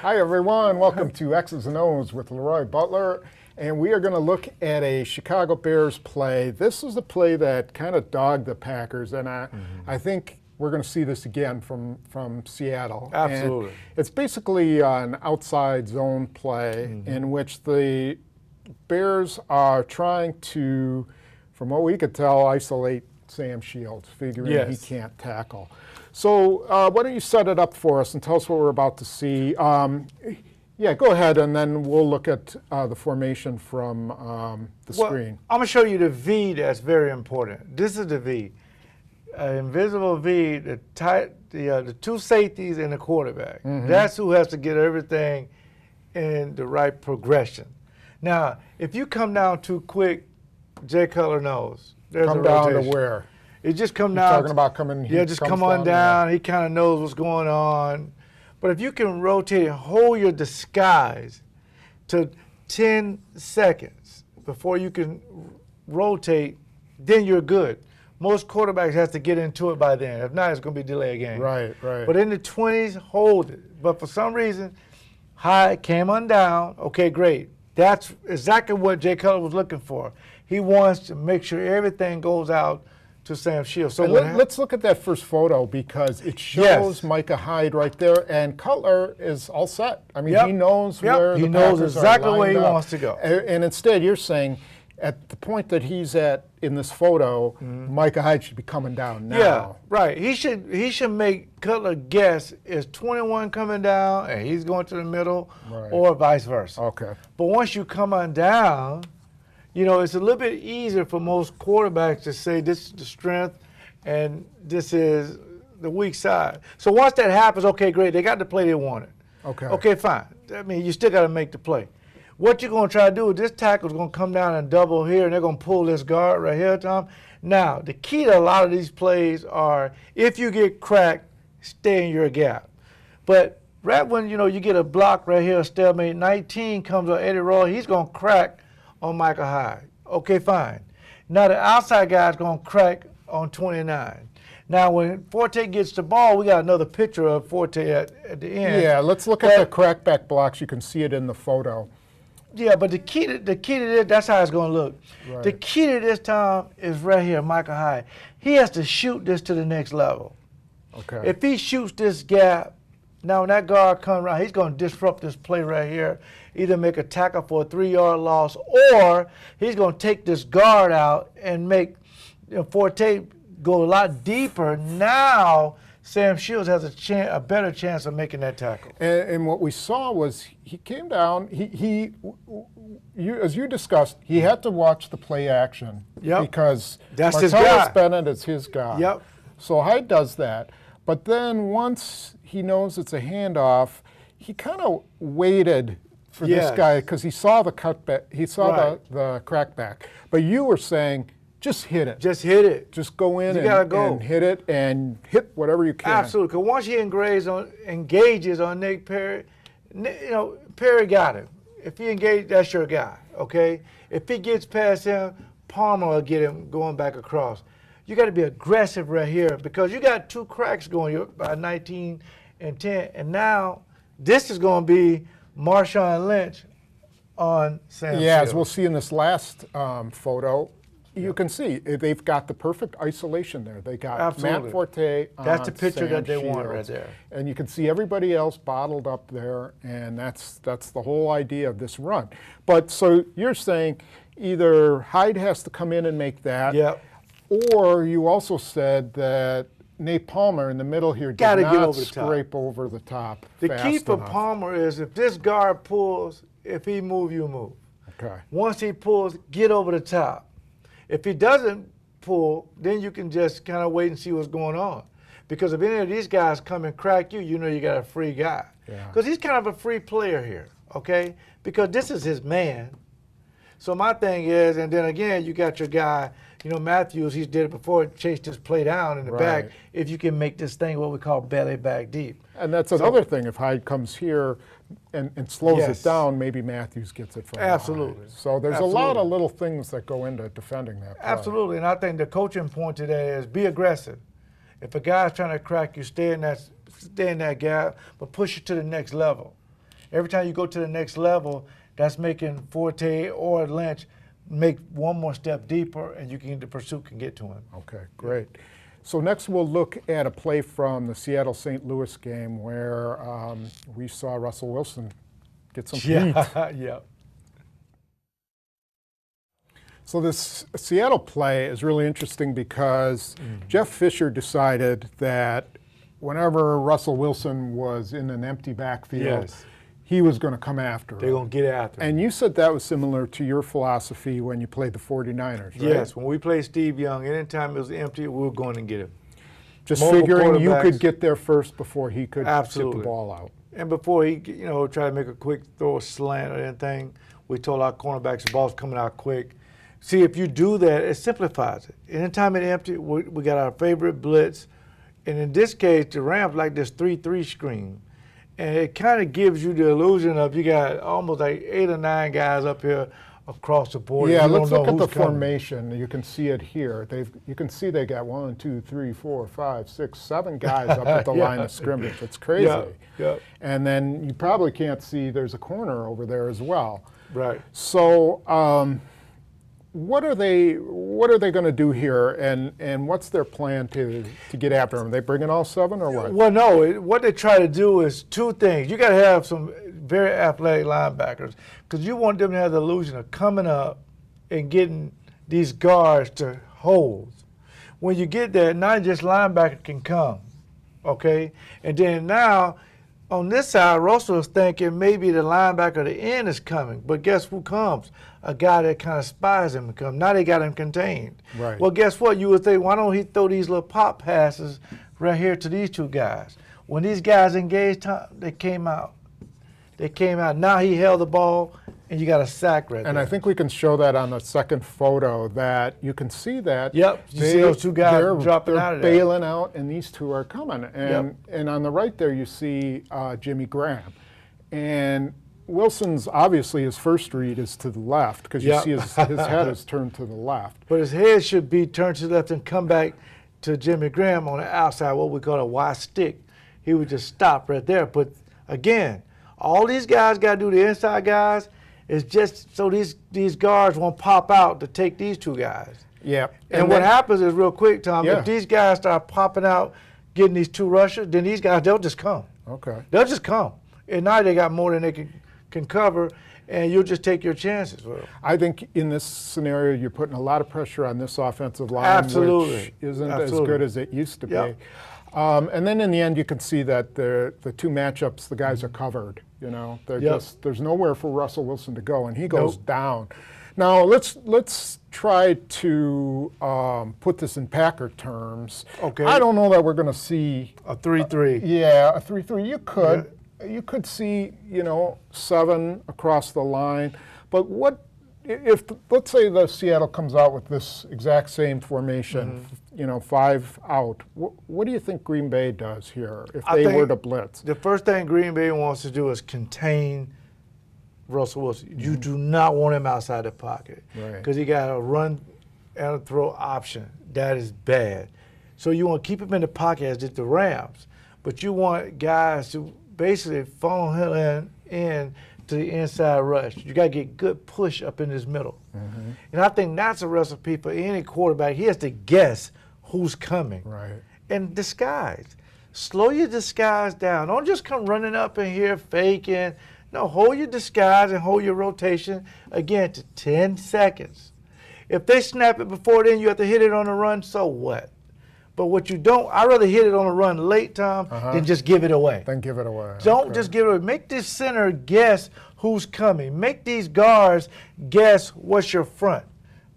Hi everyone, welcome to X's and O's with LeRoy Butler, and we are going to look at a Chicago Bears play. This is a play that kind of dogged the Packers, and I think we're going to see this again from Seattle. Absolutely. And it's basically an outside zone play in which the Bears are trying to, from what we could tell, isolate Sam Shields, figuring he can't tackle. So why don't you set it up for us and tell us what we're about to see. Yeah, go ahead, and then we'll look at the formation from the screen. I'm going to show you the V that's very important. This is the V. Invisible V, the two safeties and the quarterback. That's who has to get everything in the right progression. Now, if you come down too quick, Jay Cutler knows. There's Come a down rotation. to where? It just come You're down. talking about coming. Yeah, just come on down. He kind of knows what's going on. But if you can rotate and hold your disguise to 10 seconds before you can rotate, then you're good. Most quarterbacks have to get into it by then. If not, it's going to be delay game. Right, right. But in the 20s, hold it. But for some reason, Hyde came on down. Okay, great. That's exactly what Jay Cutler was looking for. He wants to make sure everything goes out to Sam Shields. So let's look at that first photo because it shows Micah Hyde right there, and Cutler is all set. I mean, he knows where he the knows Packers exactly are where he lined up. wants to go. And instead, you're saying at the point that he's at in this photo, Micah Hyde should be coming down now. Yeah, right. He should make Cutler guess is 21 coming down and he's going to the middle, or vice versa. Okay. But once you come on down, you know, it's a little bit easier for most quarterbacks to say this is the strength and this is the weak side. So once that happens, okay, great. They got the play they wanted. Okay. Okay, fine. I mean, you still got to make the play. What you're going to try to do is this tackle's going to come down and double here, and they're going to pull this guard right here, Tom. Now, the key to a lot of these plays are if you get cracked, stay in your gap. But right when, you know, you get a block right here, stalemate, 19 comes on Eddie Roy, he's going to crack on Michael Hyde. Okay, fine. Now the outside guy's going to crack on 29. Now when Forte gets the ball, we got another picture of Forte at the end. Yeah, let's look at the crackback blocks. You can see it in the photo. Yeah, but the key to this, that's how it's going to look. Right. The key to this, Tom, is right here, Michael Hyde. He has to shoot this to the next level. Okay. If he shoots this gap, now when that guard comes around, he's going to disrupt this play right here, either make a tackle for a 3-yard loss, or he's going to take this guard out and make Forte go a lot deeper. Now Sam Shields has a better chance of making that tackle. And what we saw was he came down. As you discussed, he had to watch the play action because that's his guy. Bennett is his guy. Yep. So Hyde does that, but then once he knows it's a handoff, he kind of waited for this guy because he saw the cutback, he saw the crackback. But you were saying, just hit it. Just hit it. Just go in and hit it and hit whatever you can. Absolutely, because once he engages on Nick Perry, you know, Perry got him. If he engages, that's your guy, okay? If he gets past him, Palmer will get him going back across. You got to be aggressive right here because you got two cracks going by 19 and 10, and now this is going to be Marshawn Lynch on Sam Shields. As we'll see in this last photo, you can see they've got the perfect isolation there. They got Matt Forte on That's the picture Sam that they Shields, want right there. And you can see everybody else bottled up there, and that's the whole idea of this run. But so you're saying either Hyde has to come in and make that, or you also said that Nate Palmer in the middle here did not scrape over the top. The key for Palmer is if this guard pulls, if he move, you move. Okay. Once he pulls, get over the top. If he doesn't pull, then you can just kind of wait and see what's going on. Because if any of these guys come and crack you, you know you got a free guy. Because he's kind of a free player here, okay? Because this is his man. So my thing is, and then again, you got your guy, you know, Matthews, he's did it before, chased his play down in the back, if you can make this thing what we call belly back deep. And that's another thing. If Hyde comes here and slows it down, maybe Matthews gets it from behind. So there's a lot of little things that go into defending that play. Absolutely, and I think the coaching point today is be aggressive. If a guy's trying to crack you, stay in that gap, but push it to the next level. Every time you go to the next level, that's making Forte or Lynch make one more step deeper, and the pursuit can get to him. Okay, great. So next we'll look at a play from the Seattle-St. Louis game where we saw Russell Wilson get some heat. Yeah. So this Seattle play is really interesting because Jeff Fisher decided that whenever Russell Wilson was in an empty backfield, he was going to come after him. They're going to get after him. And you said that was similar to your philosophy when you played the 49ers, right? Yes, when we played Steve Young, anytime it was empty, we were going to get him. Just figuring you could get there first before he could get the ball out. And before he, try to make a quick throw, a slant or anything, we told our cornerbacks the ball's coming out quick. See, if you do that, it simplifies it. Anytime it's empty, we got our favorite blitz. And in this case, the Rams like this 3-3 screen. And it kind of gives you the illusion of you got almost like 8 or 9 guys up here across the board. Yeah, let's look at the formation. You can see it here. You can see they got 1, 2, 3, 4, 5, 6, 7 guys up at the line of scrimmage. It's crazy. Yeah. And then you probably can't see there's a corner over there as well. Right. So what are they going to do here, and what's their plan to get after them? Are they bringing all 7 or what? Well, no. What they try to do is 2 things. You got to have some very athletic linebackers because you want them to have the illusion of coming up and getting these guards to hold. When you get there, not just linebacker can come, okay? And then now on this side, Russell is thinking maybe the linebacker at the end is coming, but guess who comes? A guy that kind of spies him to come. Now they got him contained. Right. Well, guess what? You would think, why don't he throw these little pop passes right here to these 2 guys? When these guys engaged, they came out. They came out. Now he held the ball, and you got a sack right there. And I think we can show that on the second photo that you can see that. Yep. You see those 2 guys dropping out of there. They're bailing out, and these 2 are coming. And on the right there, you see Jimmy Graham. And Wilson's, obviously, his first read is to the left because you see his head is turned to the left. But his head should be turned to the left and come back to Jimmy Graham on the outside, what we call a Y stick. He would just stop right there. But again, all these guys got to do, the inside guys, is just so these guards won't pop out to take these 2 guys. Yeah. And what happens is, real quick, Tom, if these guys start popping out, getting these 2 rushers, then these guys, they'll just come. Okay. They'll just come. And now they got more than they can cover, and you'll just take your chances. I think in this scenario, you're putting a lot of pressure on this offensive line, which isn't as good as it used to be. And then in the end, you can see that the 2 matchups, the guys are covered. There's nowhere for Russell Wilson to go, and he goes down. Now let's try to put this in Packer terms. Okay. I don't know that we're going to see a 3-3. A 3-3. You could. Yeah. You could see, 7 across the line, but what if, let's say, the Seattle comes out with this exact same formation, 5 out? What do you think Green Bay does here if they were to blitz? The first thing Green Bay wants to do is contain Russell Wilson. You do not want him outside the pocket because he got a run and a throw option. That is bad. So you want to keep him in the pocket as did the Rams, but you want guys to basically funnel him in to the inside rush. You got to get good push up in his middle. And I think that's a recipe for any quarterback. He has to guess who's coming. Right. And disguise. Slow your disguise down. Don't just come running up in here faking. No, hold your disguise and hold your rotation, again, to 10 seconds. If they snap it before then, you have to hit it on the run, so what? But what you don't, I'd rather hit it on a run late, Tom, than just give it away. Then give it away. Don't just give it away. Make this center guess who's coming. Make these guards guess what's your front.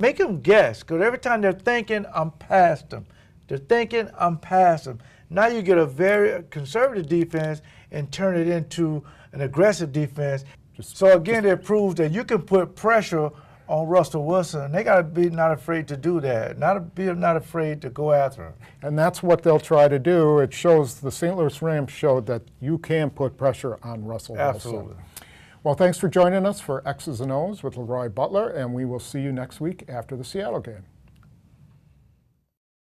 Make them guess, because every time they're thinking, I'm past them. They're thinking, I'm past them. Now you get a very conservative defense and turn it into an aggressive defense. So again, it proves that you can put pressure on Russell Wilson. They got to be not afraid to do that, not afraid to go after him. And that's what they'll try to do. It shows, the St. Louis Rams showed that you can put pressure on Russell Absolutely. Wilson. Well, thanks for joining us for X's and O's with LeRoy Butler, and we will see you next week after the Seattle game.